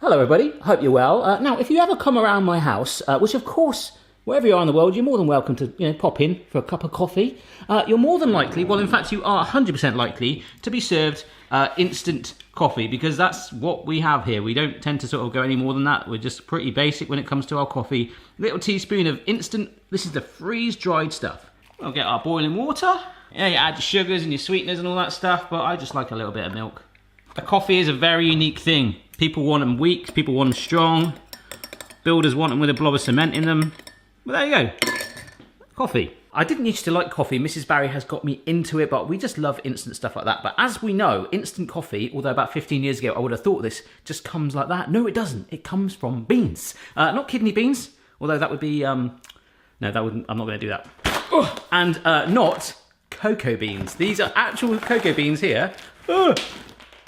Hello everybody, hope you're well. Now, if you ever come around my house, which of course, wherever you are in the world, you're more than welcome to pop in for a cup of coffee. You're more than likely, well in fact you are 100% likely, to be served instant coffee, because that's what we have here. We don't tend to sort of go any more than that. We're just pretty basic when it comes to our coffee. Little teaspoon of instant, this is the freeze-dried stuff. We'll get our boiling water. Yeah, you add your sugars and your sweeteners and all that stuff, but I just like a little bit of milk. A coffee is a very unique thing. People want them weak, people want them strong. Builders want them with a blob of cement in them. But there you go, coffee. I didn't used to like coffee. Mrs. Barry has got me into it, but we just love instant stuff like that. But as we know, instant coffee, although about 15 years ago I would have thought this, just comes like that. No, it doesn't. It comes from beans. Not kidney beans, although that would be, no, that wouldn't, I'm not gonna do that. Ugh. And not cocoa beans. These are actual cocoa beans here. Ugh.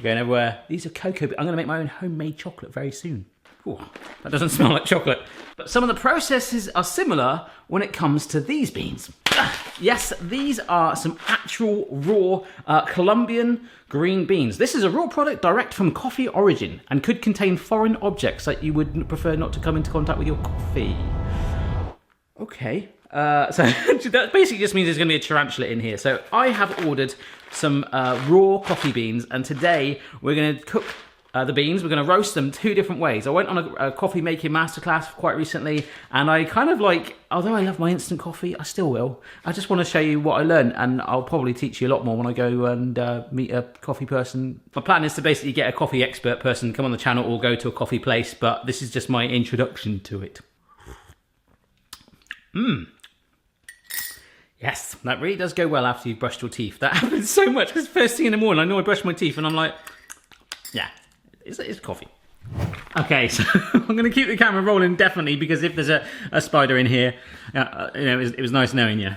Going everywhere. These are cocoa beans. I'm gonna make my own homemade chocolate very soon. Ooh, that doesn't smell like chocolate. But some of the processes are similar when it comes to these beans. Yes, these are some actual raw Colombian green beans. This is a raw product direct from coffee origin and could contain foreign objects that you would prefer not to come into contact with your coffee. Okay. So that basically just means there's going to be a tarantula in here. So I have ordered some raw coffee beans, and today we're going to cook the beans. We're going to roast them 2 different ways. I went on a coffee making masterclass quite recently, and I kind of like, although I love my instant coffee, I still will. I just want to show you what I learned, and I'll probably teach you a lot more when I go and meet a coffee person. My plan is to basically get a coffee expert person, come on the channel or go to a coffee place, but this is just my introduction to it. Mmm. Yes, that really does go well after you've brushed your teeth. That happens so much, because first thing in the morning, I know I brush my teeth and I'm like, yeah, it's coffee. Okay, so I'm going to keep the camera rolling definitely, because if there's a spider in here, it was nice knowing you.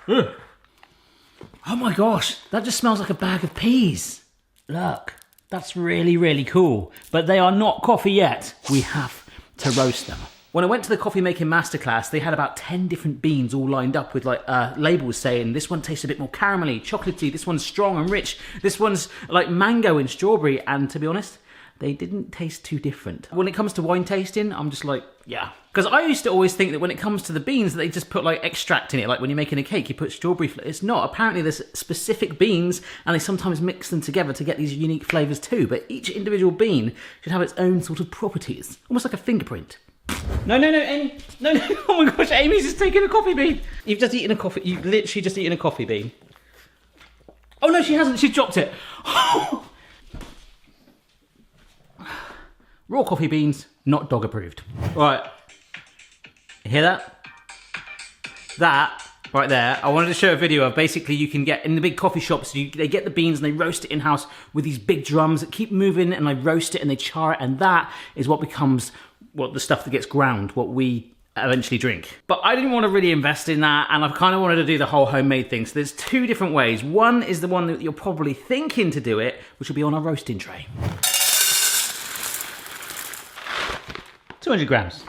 Ugh. Oh my gosh, that just smells like a bag of peas. Look, that's really, really cool. But they are not coffee yet. We have to roast them. When I went to the coffee making masterclass, they had about 10 different beans all lined up with like labels saying this one tastes a bit more caramelly, chocolatey, this one's strong and rich, this one's like mango and strawberry, and to be honest, they didn't taste too different. When it comes to wine tasting, I'm just like, yeah. Because I used to always think that when it comes to the beans, they just put like extract in it, like when you're making a cake, you put strawberry flavor. It's not. Apparently there's specific beans, and they sometimes mix them together to get these unique flavors too, but each individual bean should have its own sort of properties, almost like a fingerprint. No, Amy. No. Oh my gosh, Amy's just taking a coffee bean. You've just eaten a coffee. You've literally just eaten a coffee bean. Oh no, she hasn't. She's dropped it. Raw coffee beans, not dog approved. Right. Hear that? That right there. I wanted to show a video of basically you can get in the big coffee shops. They get the beans and they roast it in house with these big drums that keep moving, and they roast it and they char it, and that is what becomes the stuff that gets ground, what we eventually drink. But I didn't want to really invest in that, and I kind of wanted to do the whole homemade thing. So there's 2 different ways. One is the one that you're probably thinking to do it, which will be on our roasting tray. 200 grams.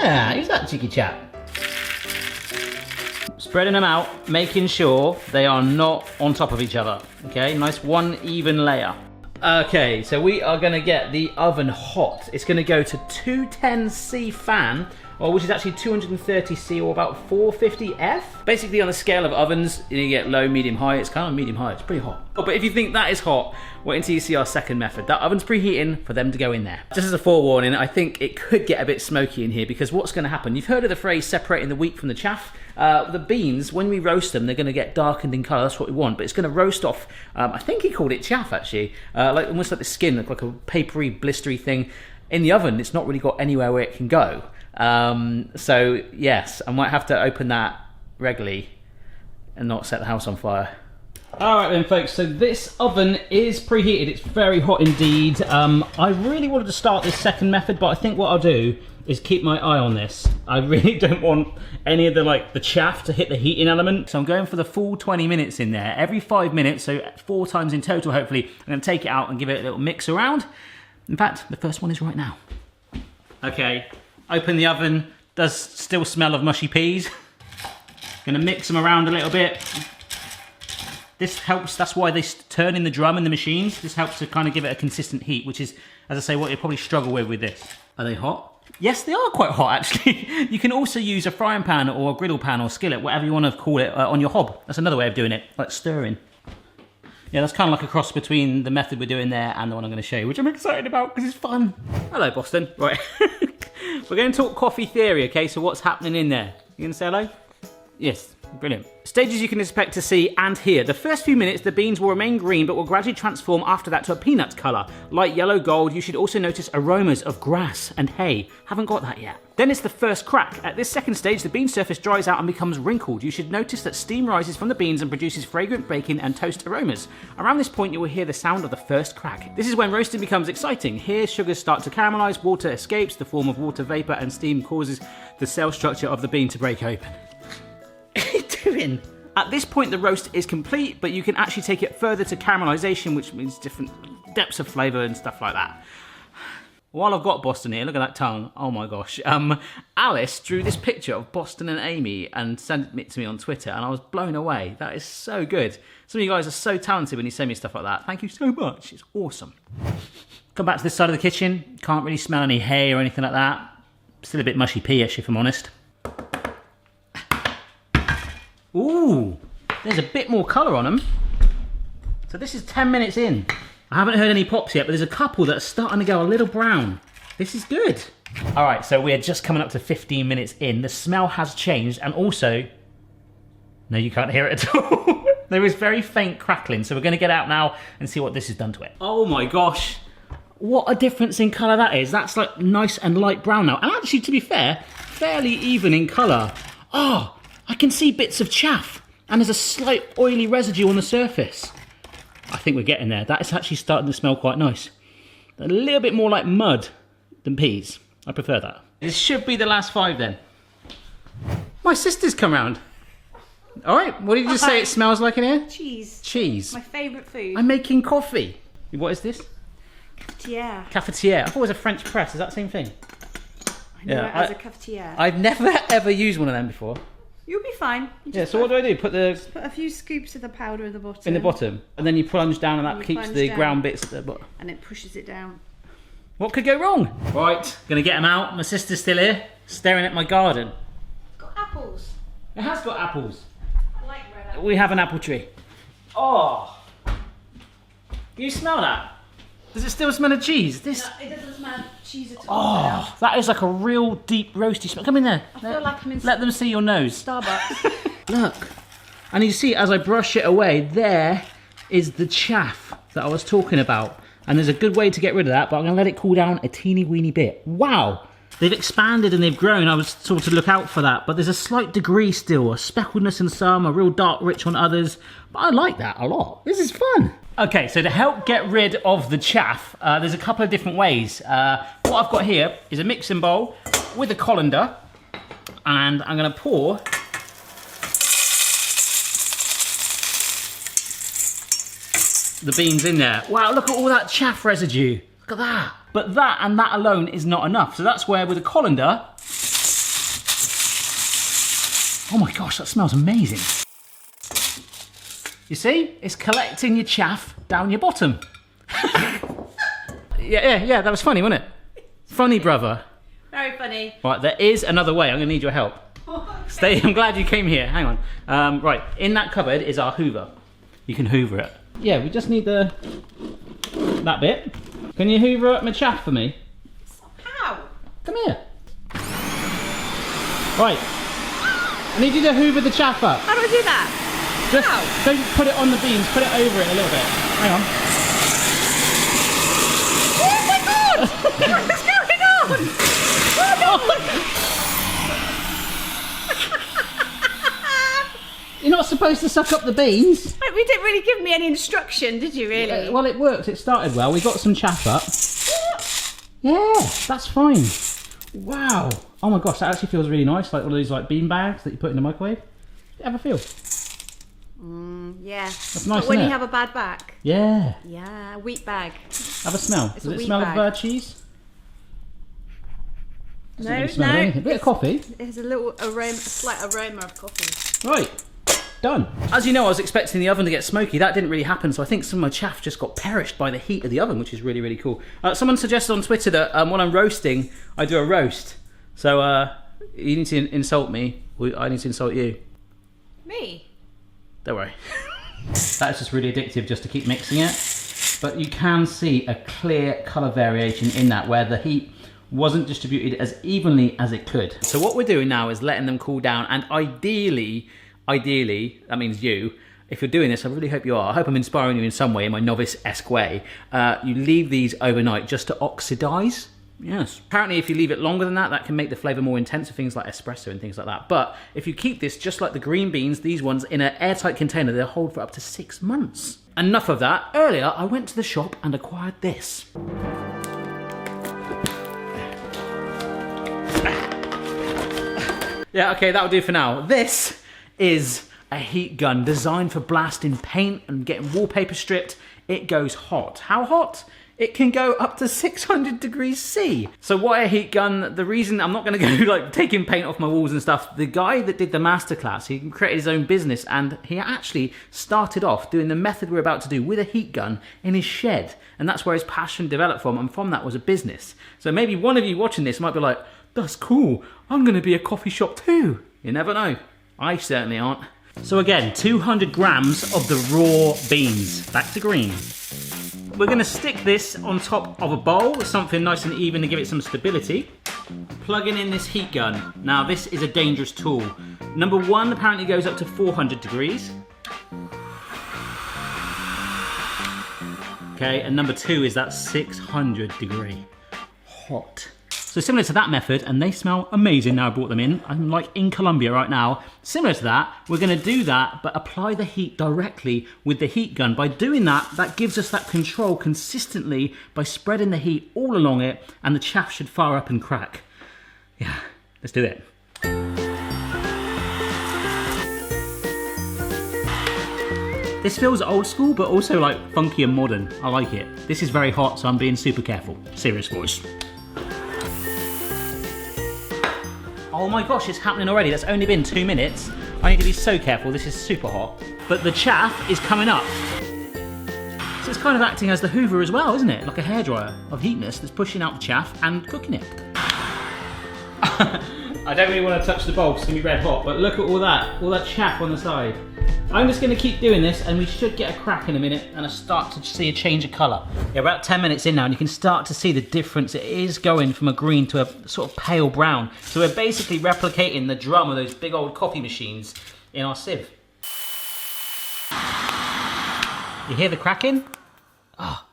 Yeah, who's that cheeky chap? Spreading them out, making sure they are not on top of each other. Okay, nice one even layer. Okay, so we are gonna get the oven hot. It's gonna go to 210C fan, which is actually 230C or about 450F. Basically on a scale of ovens, you get low, medium, high. It's kind of medium high, it's pretty hot. Oh, but if you think that is hot, wait until you see our second method. That oven's preheating for them to go in there. Just as a forewarning, I think it could get a bit smoky in here, because what's gonna happen, you've heard of the phrase separating the wheat from the chaff. The beans, when we roast them, they're going to get darkened in colour. That's what we want, but it's going to roast off, I think he called it chaff actually, like almost like the skin, like a papery, blistery thing. In the oven, it's not really got anywhere where it can go. So yes, I might have to open that regularly and not set the house on fire. Alright then folks, so this oven is preheated. It's very hot indeed. I really wanted to start this second method, but I think what I'll do is keep my eye on this. I really don't want any of the chaff to hit the heating element. So I'm going for the full 20 minutes in there. Every 5 minutes, so 4 times in total hopefully, I'm going to take it out and give it a little mix around. In fact, the first one is right now. Okay, open the oven, Does still smell of mushy peas. Gonna mix them around a little bit. This helps, that's why they turn in the drum in the machines. This helps to kind of give it a consistent heat, which is, as I say, what you'll probably struggle with this. Are they hot? Yes, they are quite hot, actually. You can also use a frying pan or a griddle pan or skillet, whatever you want to call it, on your hob. That's another way of doing it, like stirring. Yeah, that's kind of like a cross between the method we're doing there and the one I'm going to show you, which I'm excited about because it's fun. Hello, Boston. Right. We're going to talk coffee theory, okay? So what's happening in there? You going to say hello? Yes. Brilliant. Stages you can expect to see and hear. The first few minutes, the beans will remain green, but will gradually transform after that to a peanut colour. Light yellow gold. You should also notice aromas of grass and hay. Haven't got that yet. Then it's the first crack. At this second stage, the bean surface dries out and becomes wrinkled. You should notice that steam rises from the beans and produces fragrant bacon and toast aromas. Around this point, you will hear the sound of the first crack. This is when roasting becomes exciting. Here, sugars start to caramelise, water escapes, the form of water vapour, and steam causes the cell structure of the bean to break open. What are you doing? At this point, the roast is complete, but you can actually take it further to caramelization, which means different depths of flavor and stuff like that. While I've got Boston here, look at that tongue. Oh my gosh. Alice drew this picture of Boston and Amy and sent it to me on Twitter, and I was blown away. That is so good. Some of you guys are so talented when you send me stuff like that. Thank you so much. It's awesome. Come back to this side of the kitchen. Can't really smell any hay or anything like that. Still a bit mushy pea-ish, if I'm honest. Ooh, there's a bit more colour on them. So this is 10 minutes in. I haven't heard any pops yet, but there's a couple that are starting to go a little brown. This is good. All right, so we're just coming up to 15 minutes in. The smell has changed, and also, no, you can't hear it at all. There is very faint crackling, so we're going to get out now and see what this has done to it. Oh my gosh, what a difference in colour that is. That's like nice and light brown now. And actually, to be fair, fairly even in colour. Oh, I can see bits of chaff, and there's a slight oily residue on the surface. I think we're getting there. That is actually starting to smell quite nice. A little bit more like mud than peas. I prefer that. This should be the last 5 then. My sister's come round. All right, what did you just say it smells like in here? Cheese. Cheese. My favourite food. I'm making coffee. What is this? Cafetiere. Cafetiere. I thought it was a French press. Is that the same thing? I know it as a cafetiere. I've never ever used one of them before. You'll be fine. Yeah, so what do I do? Put a few scoops of the powder in the bottom. In the bottom. And then you plunge down and that keeps the ground bits at the bottom. And it pushes it down. What could go wrong? Right, gonna get them out. My sister's still here, staring at my garden. It's got apples. It has got apples. I like red apples. We have an apple tree. Oh! Can you smell that? Does it still smell of cheese? No, it doesn't smell cheese at all. Oh, that is like a real deep roasty smell. Come in there. I feel like I'm in Let them see your nose. Starbucks. Look. And you see, as I brush it away, there is the chaff that I was talking about. And there's a good way to get rid of that, but I'm going to let it cool down a teeny weeny bit. Wow. They've expanded and they've grown. I was told to look out for that. But there's a slight degree still. A speckledness in some, a real dark rich on others. But I like that a lot. This is fun. Okay, so to help get rid of the chaff, there's a couple of different ways. What I've got here is a mixing bowl with a colander, and I'm going to pour the beans in there. Wow, look at all that chaff residue. Look at that. But that and that alone is not enough. So that's where with a colander, oh my gosh, that smells amazing. You see? It's collecting your chaff down your bottom. Yeah, that was funny, wasn't it? Funny, brother. Very funny. Right, there is another way. I'm going to need your help. Okay. I'm glad you came here. Hang on. Right, in that cupboard is our hoover. You can hoover it. Yeah, we just need that bit. Can you hoover up my chaff for me? How? Come here. Right. I need you to hoover the chaff up. How do I do that? Just don't put it on the beans, put it over it a little bit. Hang on. Oh my god! What's going on? You're not supposed to suck up the beans. You didn't really give me any instruction, did you really? Well, it worked. It started well. We got some chaff up. Yeah, that's fine. Wow. Oh my gosh, that actually feels really nice. Like one of these like bean bags that you put in the microwave. Have a feel. Yeah. That's nice, but when isn't you it? have a bad back. Yeah. Yeah, wheat bag. Have a smell. It's Does a it wheat smell bag. of cheese? No, Really smell anything. A bit of coffee. There's a little aroma, a slight aroma of coffee. Right, done. As you know, I was expecting the oven to get smoky. That didn't really happen, so I think some of my chaff just got perished by the heat of the oven, which is really, really cool. Someone suggested on Twitter that when I'm roasting, I do a roast. So you need to insult me, or I need to insult you. Me? Don't worry. That's just really addictive just to keep mixing it. But you can see a clear colour variation in that, where the heat wasn't distributed as evenly as it could. So what we're doing now is letting them cool down, and ideally, that means you, if you're doing this, I really hope you are, I hope I'm inspiring you in some way, in my novice-esque way, you leave these overnight just to oxidise. Yes. Apparently if you leave it longer than that, that can make the flavour more intense for things like espresso and things like that. But if you keep this just like the green beans, these ones, in an airtight container, they'll hold for up to 6 months. Enough of that. Earlier, I went to the shop and acquired this. Yeah, okay, that'll do for now. This is a heat gun designed for blasting paint and getting wallpaper stripped. It goes hot. How hot? It can go up to 600 degrees C. So why a heat gun? The reason, I'm not gonna go like taking paint off my walls and stuff. The guy that did the masterclass, he created his own business, and he actually started off doing the method we're about to do with a heat gun in his shed. And that's where his passion developed from, and from that was a business. So maybe one of you watching this might be like, that's cool, I'm gonna be a coffee shop too. You never know. I certainly aren't. So again, 200 grams of the raw beans. Back to green. We're gonna stick this on top of a bowl with something nice and even to give it some stability. Plugging in this heat gun. Now this is a dangerous tool. Number one apparently goes up to 400 degrees. Okay, and number two is that 600 degree. Hot. So similar to that method, and they smell amazing now I brought them in. I'm like in Colombia right now. Similar to that, we're gonna do that, but apply the heat directly with the heat gun. By doing that, that gives us that control consistently by spreading the heat all along it, and the chaff should fire up and crack. Yeah, let's do it. This feels old school, but also like funky and modern. I like it. This is very hot, so I'm being super careful. Serious voice. Oh my gosh, it's happening already. That's only been 2 minutes. I need to be so careful. This is super hot. But the chaff is coming up. So it's kind of acting as the Hoover as well, isn't it? Like a hairdryer of heatness that's pushing out the chaff and cooking it. I don't really want to touch the bowl because it's going to be red hot, but look at all that chaff on the side. I'm just going to keep doing this, and we should get a crack in a minute and I start to see a change of colour. Yeah, about 10 minutes in now, and you can start to see the difference. It is going from a green to a sort of pale brown. So we're basically replicating the drum of those big old coffee machines in our sieve. You hear the cracking? Oh,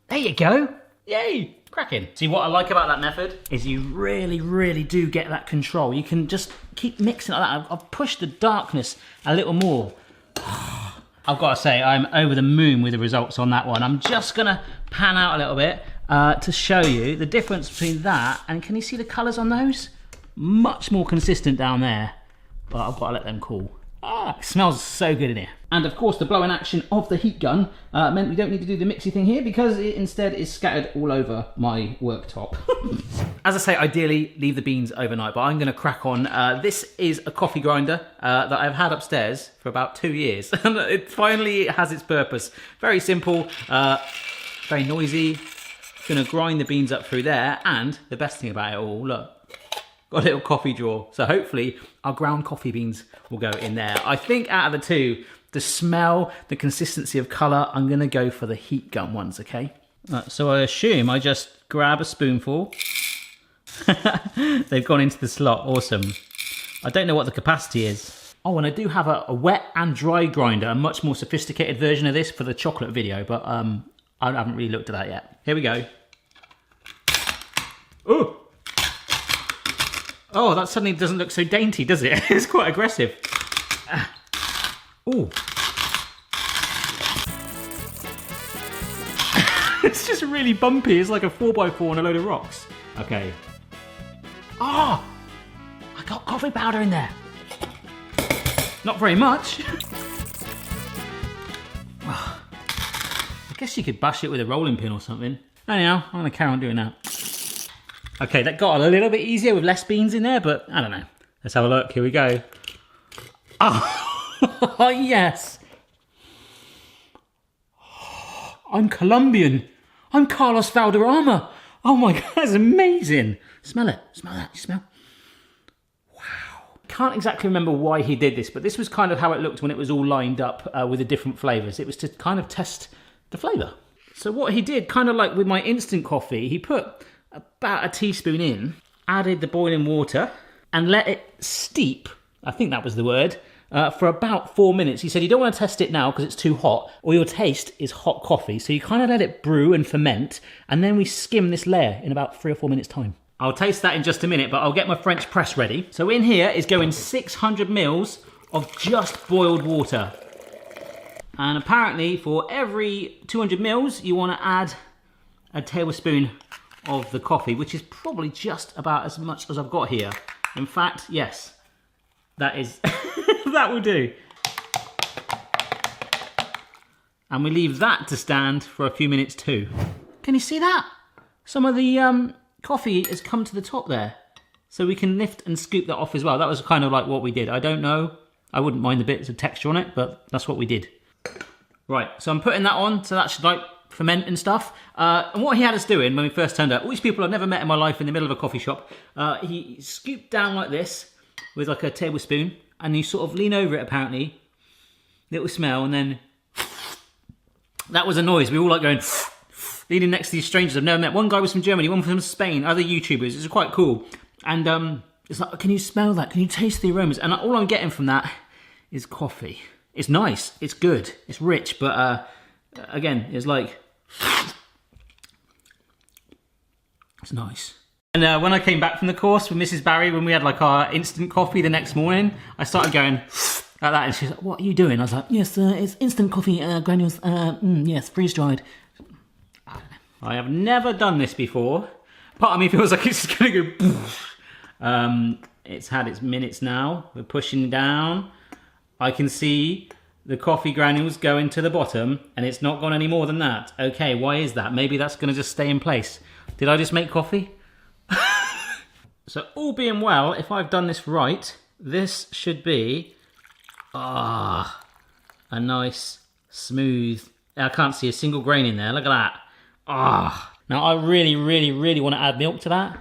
there you go. Yay, cracking. See, what I like about that method is you really, really do get that control. You can just keep mixing like that. I've pushed the darkness a little more. I've got to say, I'm over the moon with the results on that one. I'm just gonna pan out a little bit to show you the difference between that, and can you see the colours on those? Much more consistent down there, but I've got to let them cool. It smells so good in here. And of course the blowing action of the heat gun meant we don't need to do the mixy thing here because it instead is scattered all over my worktop. As I say, ideally leave the beans overnight, but I'm going to crack on. This is a coffee grinder that I've had upstairs for about 2 years, and it finally has its purpose. Very simple, very noisy. Going to grind the beans up through there, and the best thing about it all, look, got a little coffee drawer. So hopefully our ground coffee beans will go in there. I think out of the two, the smell, the consistency of colour, I'm going to go for the heat gun ones, okay? So I assume I just grab a spoonful. They've gone into the slot, awesome. I don't know what the capacity is. Oh, and I do have a wet and dry grinder, a much more sophisticated version of this for the chocolate video, but I haven't really looked at that yet. Here we go. Ooh! Oh, that suddenly doesn't look so dainty, does it? It's quite aggressive. Ooh. It's just really bumpy. It's like a 4x4 on a load of rocks. Okay. Oh! I got coffee powder in there. Not very much. I guess you could bash it with a rolling pin or something. Anyhow, I'm going to carry on doing that. Okay, that got a little bit easier with less beans in there, but I don't know. Let's have a look. Here we go. Oh, yes. I'm Colombian. I'm Carlos Valderrama. Oh my God, that's amazing. Smell it. Smell that. You smell? Wow. Can't exactly remember why he did this, but this was kind of how it looked when it was all lined up with the different flavours. It was to kind of test the flavour. So what he did, kind of like with my instant coffee, he put about a teaspoon in, added the boiling water, and let it steep, I think that was the word, for about 4 minutes. He said you don't want to test it now because it's too hot, or your taste is hot coffee. So you kind of let it brew and ferment, and then we skim this layer in about 3 or 4 minutes time. I'll taste that in just a minute, but I'll get my French press ready. So in here is going 600 mils of just boiled water. And apparently for every 200 mils, you want to add a tablespoon of the coffee, which is probably just about as much as I've got here. In fact, yes, that is, that will do. And we leave that to stand for a few minutes too. Can you see that? Some of the coffee has come to the top there. So we can lift and scoop that off as well. That was kind of like what we did. I don't know. I wouldn't mind the bits of texture on it, but that's what we did. Right, so I'm putting that on, so that should like ferment and stuff. And what he had us doing when we first turned up, all these people I've never met in my life in the middle of a coffee shop, he scooped down like this with like a tablespoon, and you sort of lean over it apparently, little smell, and then that was a noise. We were all like going leaning next to these strangers I've never met. One guy was from Germany, one from Spain, other YouTubers. It was quite cool. And it's like, can you smell that? Can you taste the aromas? And all I'm getting from that is coffee. It's nice, it's good, it's rich, but again, it's like, it's nice. And when I came back from the course with Mrs. Barry, when we had like our instant coffee the next morning, I started going like that, and she's like, what are you doing? I was like, yes, it's instant coffee granules, yes, freeze-dried. I have never done this before. Part of me feels like it's just gonna go. It's had its minutes now, we're pushing down. I can see the coffee granules going to the bottom, and it's not gone any more than that. Okay, why is that? Maybe that's going to just stay in place. Did I just make coffee? So all being well, if I've done this right, this should be a nice, smooth... I can't see a single grain in there. Look at that. Now I really, really, really want to add milk to that,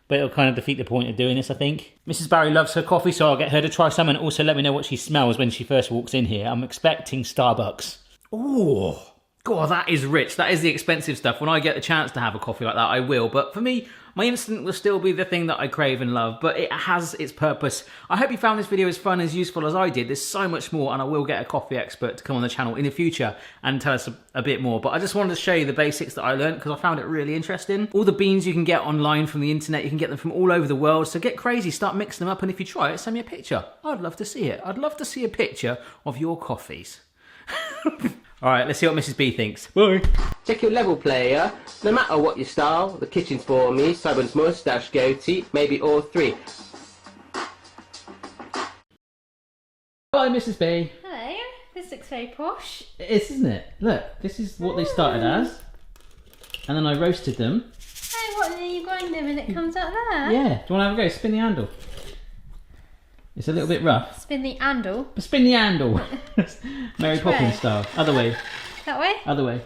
but it'll kind of defeat the point of doing this, I think. Mrs. Barry loves her coffee, so I'll get her to try some, and also let me know what she smells when she first walks in here. I'm expecting Starbucks. Oh, God, that is rich. That is the expensive stuff. When I get the chance to have a coffee like that, I will. But for me, my instant will still be the thing that I crave and love, but it has its purpose. I hope you found this video as fun, as useful as I did. There's so much more, and I will get a coffee expert to come on the channel in the future and tell us a bit more. But I just wanted to show you the basics that I learned because I found it really interesting. All the beans you can get online from the internet, you can get them from all over the world. So get crazy, start mixing them up, and if you try it, send me a picture. I'd love to see it. I'd love to see a picture of your coffees. All right, let's see what Mrs. B thinks. Bye. Check your level, player. No matter what your style, the kitchen's for me. Simon's moustache, goatee, maybe all three. Hello, Mrs. B. Hello. This looks very posh. It is, isn't it? Look, this is what they started as. And then I roasted them. Oh, what? And then you grind them and it comes out there? Yeah. Do you want to have a go? Spin the handle. It's a little bit rough. Spin the handle. Spin the handle. Mary Poppins style. Other way. That way? Other way.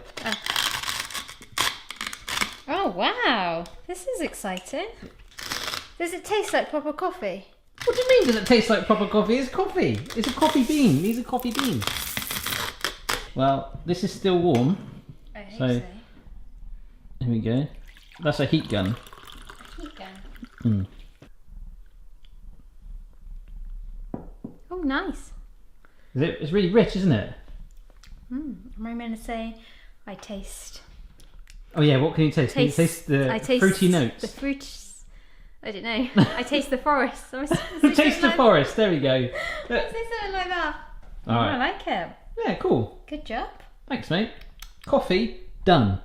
Oh, wow. This is exciting. Does it taste like proper coffee? What do you mean does it taste like proper coffee? It's coffee. It's a coffee bean. These are coffee beans. Well, this is still warm. I hope So- so. Here we go. That's a heat gun. Heat gun. Mm. Oh, nice. It's really rich, isn't it? Am I going to say I taste... Oh yeah, what can you taste? Can you taste the I taste fruity notes? The fruits... I don't know. I taste the forest. Taste the forest, there we go. I say something like that. All right. I like it. Yeah, cool. Good job. Thanks, mate. Coffee, done.